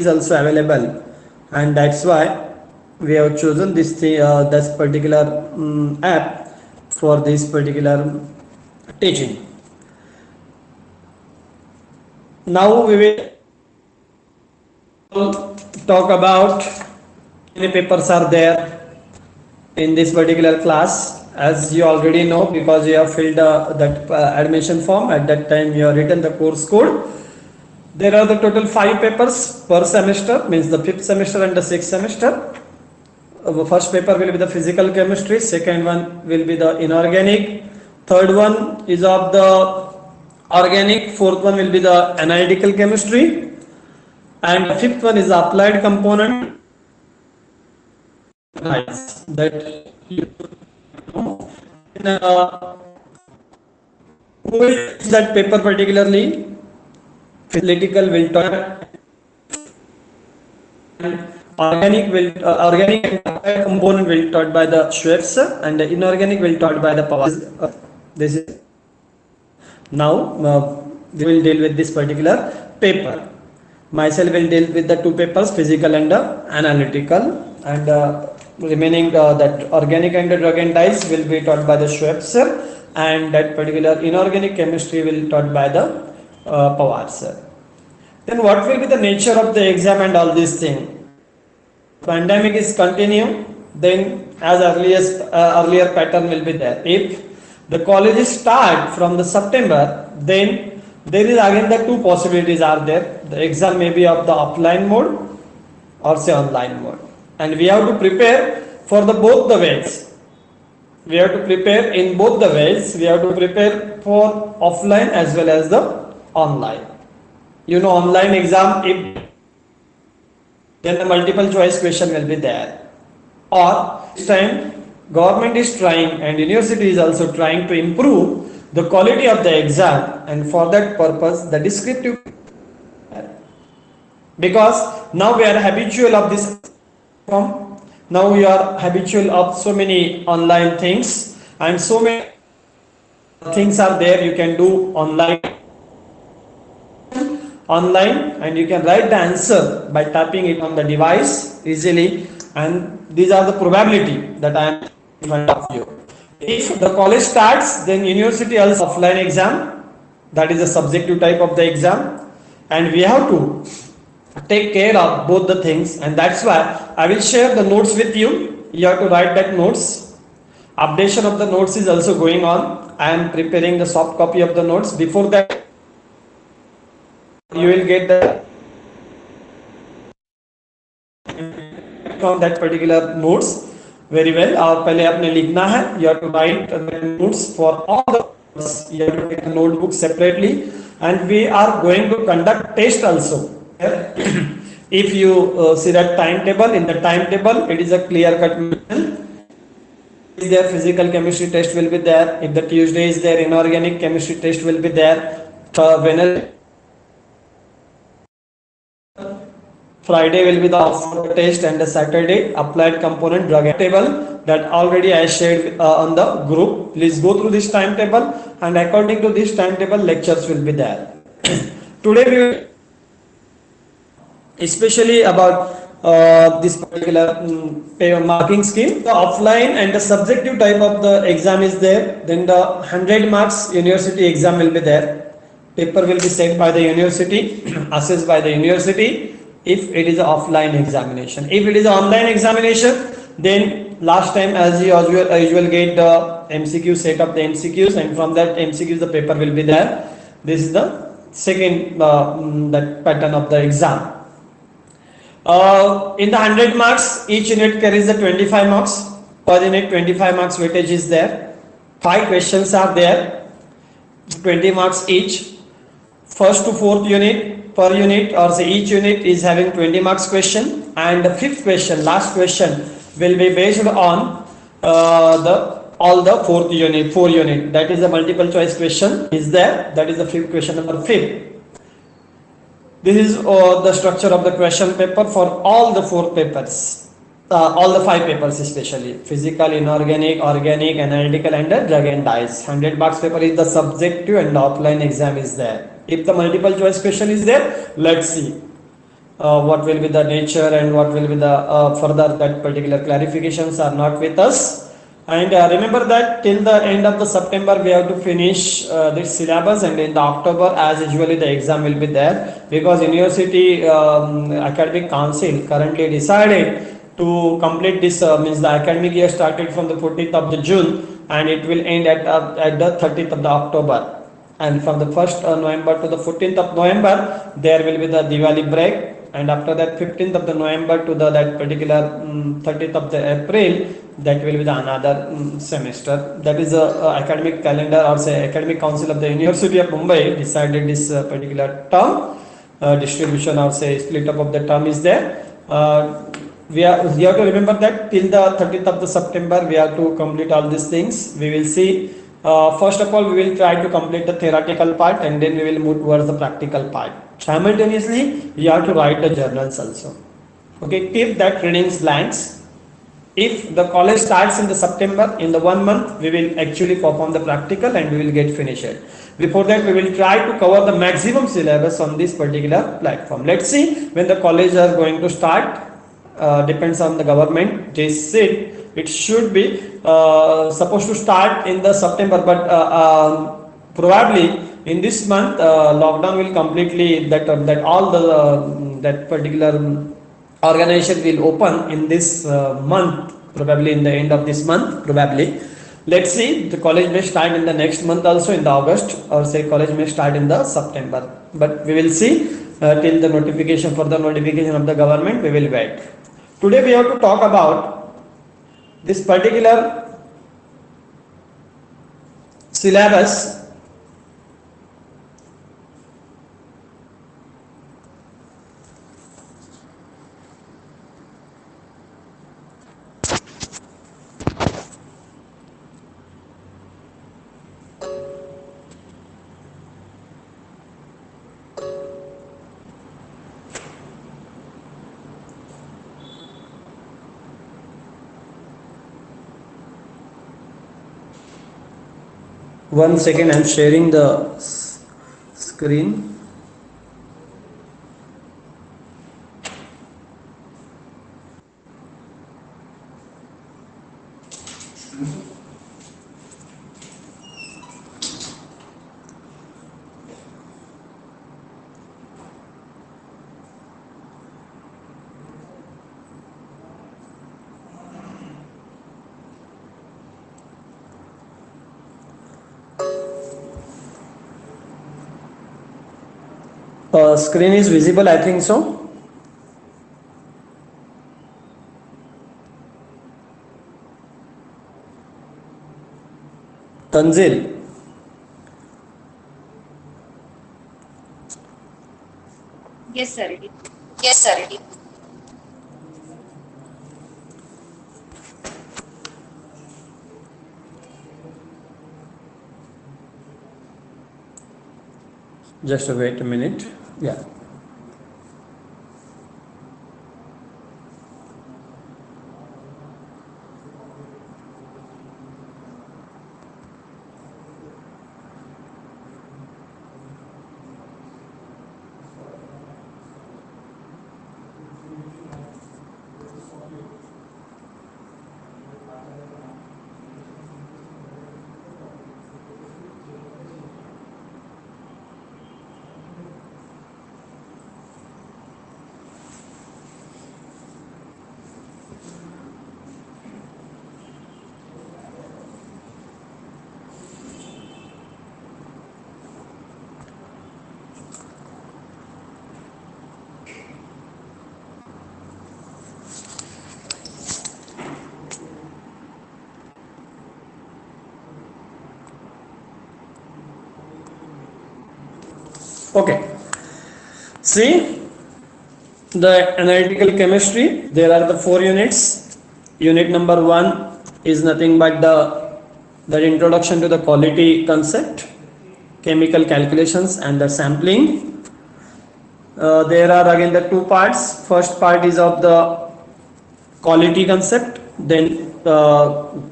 is also available, and that's why we have chosen this particular app for this particular teaching. Now we will talk about many papers are there in this particular class. As you already know, because you have filled that admission form, at that time you have written the course code. There are the total 5 papers per semester, means the 5th semester and the 6th semester. The first paper will be the physical chemistry, second one will be the inorganic, third one is of the organic, fourth one will be the analytical chemistry, and the fifth one is the applied component. That you know. Who will teach that paper particularly? Analytical will talk, organic and applied component will taught by the Schweppes, and the inorganic will taught by the Pawar. This is now we will deal with this particular paper. Myself will deal with the 2 papers, physical and analytical, and remaining that organic and the drug and dyes will be taught by the Schweppes, and that particular inorganic chemistry will taught by the Pawar. Then what will be the nature of the exam and all these things? Pandemic is continue, then as earlier pattern will be there. If the colleges start from the September, then there is again the 2 possibilities are there. The exam may be of the offline mode or say online mode, and we have to prepare for the both the ways. We have to prepare in both the ways. We have to prepare for offline as well as the online. You know, online exam, if then the multiple choice question will be there, or this time government is trying and university is also trying to improve the quality of the exam, and for that purpose the descriptive, because now we are habitual of this form, now we are habitual of so many online things, and so many things are there you can do online, and you can write the answer by tapping it on the device easily, and these are the probability that I am in front of you. If the college starts, then university also offline exam, that is a subjective type of the exam, and we have to take care of both the things, and that's why I will share the notes with you. You have to write that notes. Updation of the notes is also going on. I am preparing the soft copy of the notes. Before that, you will get the from that particular notes very well. और पहले आपने लिखना है. You have to write the notes for all the notes. You have to take a notebook separately, and we are going to conduct test also. If you see that timetable, in the timetable it is a clear cut mention. Is there physical chemistry test will be there. If the Tuesday is there, inorganic chemistry test will be there. Wednesday, Friday will be the test, and the Saturday applied component drug table that already I shared on the group. Please go through this timetable, and according to this timetable lectures will be there. Today we will especially about this particular marking scheme. The offline and the subjective type of the exam is there. Then the 100 marks university exam will be there. Paper will be set by the university, assessed by the university, if it is an offline examination. If it is an online examination, then last time as you usual get the MCQ set of the MCQs, and from that MCQs the paper will be there. This is the second that pattern of the exam. In the 100 marks, each unit carries the 25 marks. Per unit 25 marks weightage is there. 5 questions are there, 20 marks each. First to 4th unit, per unit or say each unit is having 20 marks question, and the 5th question, last question, will be based on all the 4th unit, 4 unit. That is a multiple choice question is there. That is the 5th question, number 5. This is the structure of the question paper for all the 4 papers, all the 5 papers especially. Physical, inorganic, organic, analytical, and drug and dyes. 100 marks paper is the subjective, and the offline exam is there. If the multiple choice question is there, let's see. what will be the nature and what will be the further that particular clarifications are not with us. And remember that till the end of the September we have to finish this syllabus, and in the October as usually the exam will be there, because University Academic Council currently decided to complete this means the academic year started from the 14th of the June and it will end at the 30th of the October, and from the 1st November to the 14th of November there will be the Diwali break, and after that 15th of the November to the that particular 30th of the April, that will be the another semester. That is the academic calendar, or say academic council of the University of Mumbai decided this particular term distribution, or say split up of the term is there. We have to remember that till the 30th of the September we have to complete all these things. We will see, first of all we will try to complete the theoretical part, and then we will move towards the practical part. Simultaneously you have to write the journals also. Okay, keep that readings blanks. If the college starts in the September, in the 1 month we will actually perform the practical and we will get finished. Before that we will try to cover the maximum syllabus on this particular platform. Let's see when the college are going to start. Depends on the government. They said it should be supposed to start in the September, but probably in this month lockdown will completely that all the that particular organization will open in this month, probably in the end of this month probably. Let's see, the college may start in the next month also, in the August, or say college may start in the September, but we will see till the notification, for the notification of the government we will wait. Today we have to talk about this particular syllabus. One second, I am sharing the screen. Screen is visible, I think so. Tanzil. Yes, sir. Yes, sir. Just wait a minute. Yeah. Okay, see the analytical chemistry, there are the 4 units. Unit number 1 is nothing but the introduction to the quality concept, chemical calculations and the sampling. There are again the 2 parts. First part is of the quality concept, then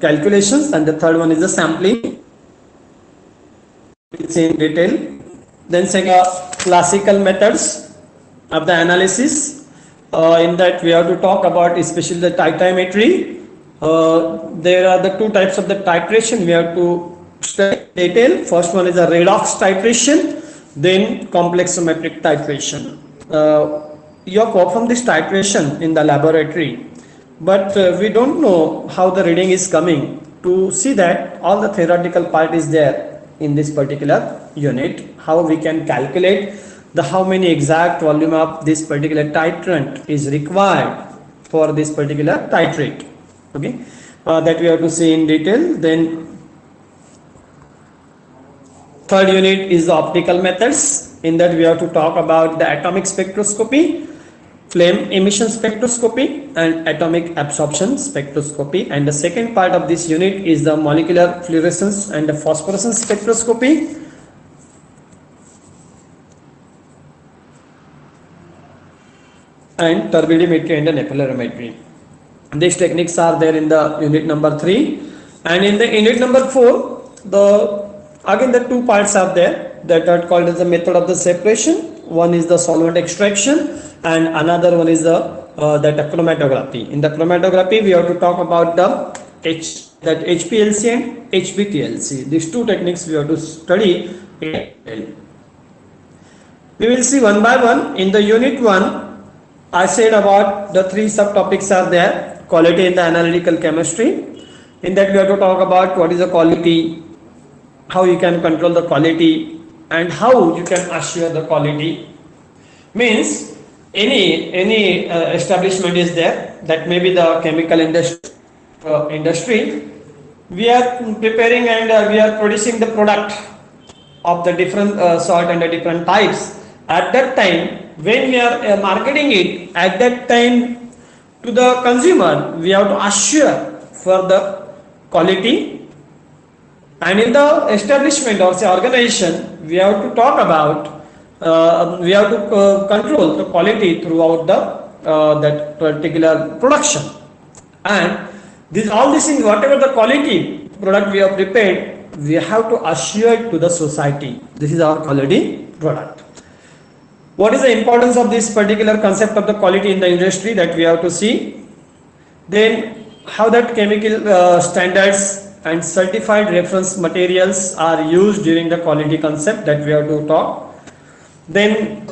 calculations, and the third one is the sampling. It's in detail. Then second, classical methods of the analysis, In that we have to talk about especially the titanometry. There are the two types of the titration we have to study in detail. First one is a redox titration, then complexometric titration. You have performed this titration in the laboratory, but we don't know how the reading is coming. To see that all the theoretical part is there in this particular unit, how we can calculate the how many exact volume of this particular titrant is required for this particular titrate. Okay, that we have to see in detail. Then third unit is the optical methods. In that we have to talk about the atomic spectroscopy, flame emission spectroscopy, and atomic absorption spectroscopy. And the second part of this unit is the molecular fluorescence and the phosphorescence spectroscopy. And turbidimetry and the nepherometry. These techniques are there in the unit number 3, and in the unit number 4, again the two parts are there that are called as the method of the separation. One is the solvent extraction, and another one is the that chromatography. In the chromatography, we have to talk about that HPLC and HPTLC. These two techniques we have to study in detail. We will see one by one. In the unit 1, I said about the 3 subtopics are there: quality in the analytical chemistry. In that we have to talk about what is the quality, how you can control the quality, and how you can assure the quality. Means any establishment is there, that may be the chemical industry. We are preparing and we are producing the product of the different sort and the different types. At that time, when we are marketing it, at that time to the consumer, we have to assure for the quality. And in the establishment or say organization, we have to talk about, we have to control the quality throughout the that particular production. And all these things, whatever the quality product we have prepared, we have to assure it to the society. This is our quality product. What is the importance of this particular concept of the quality in the industry, that we have to see? Then how that chemical standards and certified reference materials are used during the quality concept, that we have to talk. Then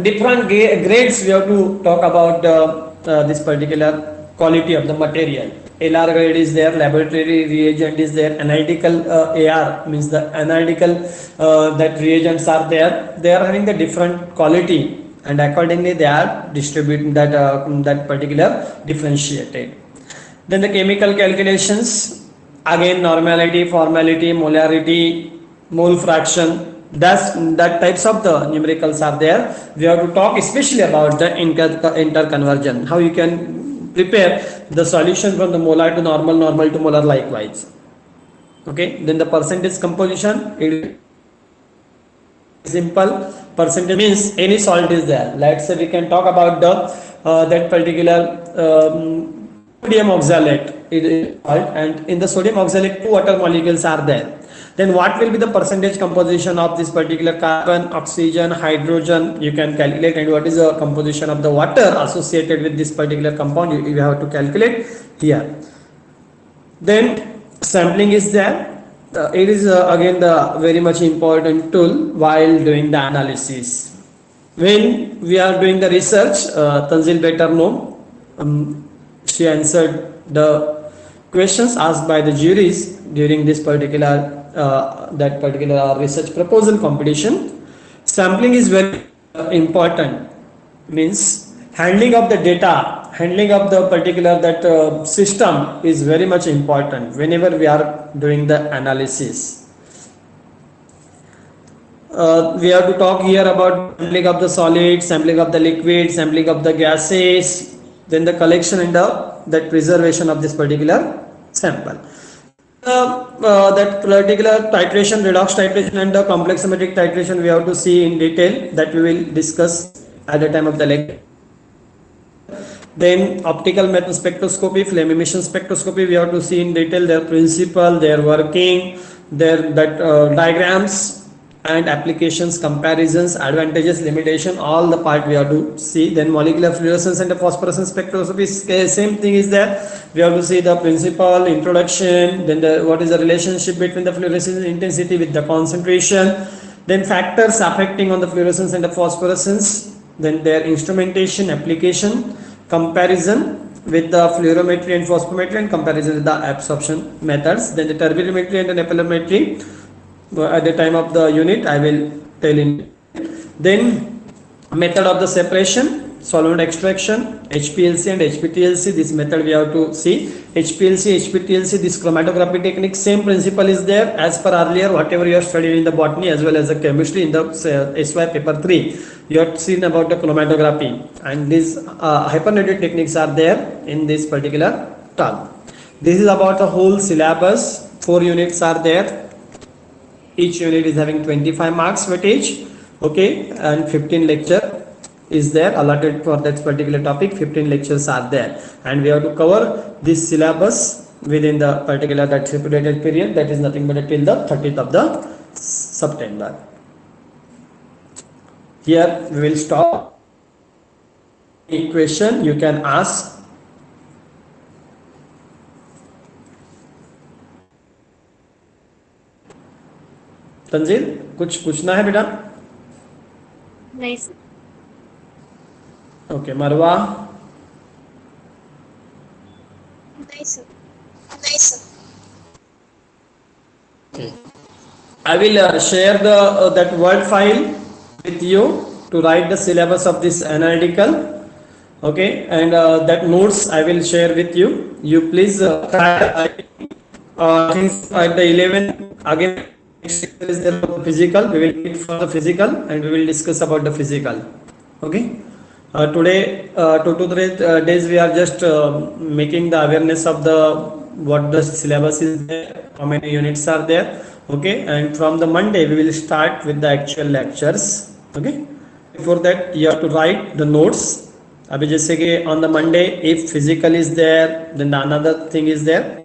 different grades we have to talk about this particular quality of the material. LR grade is there, laboratory reagent is there, analytical AR means the analytical that reagents are there. They are having the different quality, and accordingly they are distributing that that particular differentiated. Then the chemical calculations, again normality, formality, molarity, mole fraction, that types of the numericals are there. We have to talk especially about the interconversion, how you can prepare the solution from the molar to normal, normal to molar likewise. Okay, then the percentage composition, it is simple. Percentage means any salt is there. Let's say we can talk about the that particular sodium oxalate, and in the sodium oxalate 2 water molecules are there. Then what will be the percentage composition of this particular carbon, oxygen, hydrogen, you can calculate, and what is the composition of the water associated with this particular compound, you have to calculate here. Then sampling is there. It is again the very much important tool while doing the analysis. When we are doing the research, Tanzil better know, she answered the questions asked by the juries during this particular that particular research proposal competition. Sampling is very important, means handling of the data, handling of the particular that system is very much important whenever we are doing the analysis. We have to talk here about sampling of the solid, sampling of the liquid, sampling of the gases, then the collection and that preservation of this particular sample. That particular titration, redox titration and the complexometric titration we have to see in detail, that we will discuss at the time of the lecture. Then optical method spectroscopy, flame emission spectroscopy, we have to see in detail their principle, their working, their diagrams. and applications, comparisons, advantages, limitation, all the part we have to see. Then molecular fluorescence and the phosphorescence spectroscopy, same thing is there. We have to see the principle, introduction, then what is the relationship between the fluorescence intensity with the concentration, then factors affecting on the fluorescence and the phosphorescence, then their instrumentation, application, comparison with the fluorometry and phosphometry, and comparison with the absorption methods. Then the turbidimetry and the nephelometry, at the time of the unit I will tell in. Then method of the separation, solvent extraction, HPLC and HPTLC, this method we have to see. HPLC, HPTLC, this chromatography technique, same principle is there as per earlier whatever you have studied in the botany as well as the chemistry in the SY paper 3. You have seen about the chromatography, and these hypernative techniques are there in this particular talk. This is about the whole syllabus. 4 units are there. Each unit is having 25 marks weightage, okay, and 15 lecture is there allotted for that particular topic. 15 lectures are there, and we have to cover this syllabus within the particular that stipulated period, that is nothing but till the 30th of the September. Here we will stop. Any question you can ask. Tanzeel, कुछ पूछना है बेटा? नहीं sir. Okay, मरवा? नहीं sir. Okay. I will share the that Word file with you to write the syllabus of this analytical. Okay, and that notes I will share with you. You please try things at the 11 again. Next is the physical. We will meet for the physical and we will discuss about the physical. Okay. Today, 2 to 3 days we are just making the awareness of the what the syllabus is there, how many units are there. Okay, and from the Monday we will start with the actual lectures. Okay. Before that you have to write the notes. अभी जैसे कि on the Monday if physical is there, then another thing is there.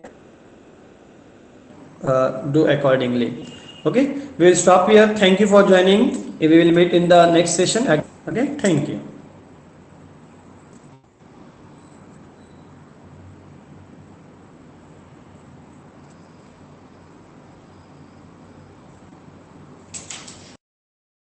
Do accordingly. Okay, we will stop here. Thank you for joining. We will meet in the next session. Okay, thank you.